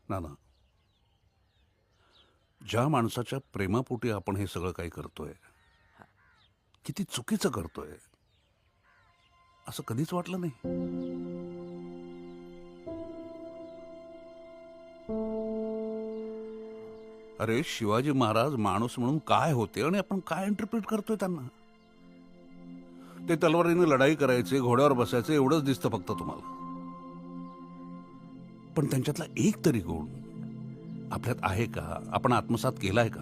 नाना, ज्या माणसाच्या प्रेमापोटी आपण हे सगळं काही करतोय, किती चुकीचं करतोय असं कधीच वाटलं नाही. अरे शिवाजी महाराज माणूस म्हणून काय होते आणि आपण काय इंटरप्रिट करतोय त्यांना. ते तलवारीने लढाई करायचे, घोड्यावर बसायचे एवढंच दिसतं फक्त तुम्हाला. पण त्यांच्यातला एक तरी गुण आपल्यात आहे का, आपण आत्मसात केलाय का,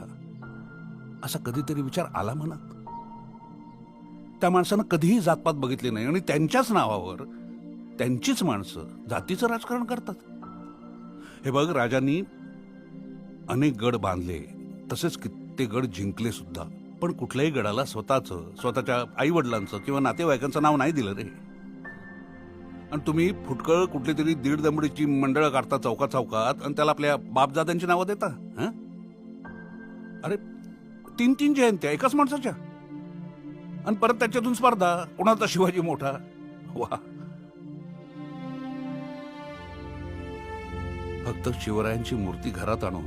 असा कधीतरी विचार आला मनात. त्या माणसानं कधीही जातपात बघितली नाही आणि त्यांच्याच नावावर त्यांचीच माणसं जातीचं राजकारण करतात. हे बघ, राजांनी अनेक गड बांधले, तसेच कित्येक गड जिंकले सुद्धा, पण कुठल्याही गडाला स्वतःच्या आई वडिलांचं किंवा नातेवाईकांचं नाव नाही दिलं रे. आणि तुम्ही फुटकळ कुठली तरी 1.5 दमडीची मंडळं काढता चौकात चौकात आणि त्याला आपल्या बापदादांची नावं देता. अरे 3 जयंत्या एकाच माणसाच्या, आणि परत त्याच्यातून स्पर्धा, कोणाचा शिवाजी मोठा. वा, फक्त शिवरायांची मूर्ती घरात आणून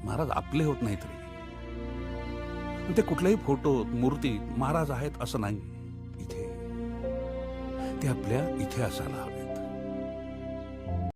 महाराज आपले होत नाहीत रे. ते कुठल्याही फोटो मूर्ती महाराज आहेत असं नाही. इथे ते आपल्या इथे असायला हवे.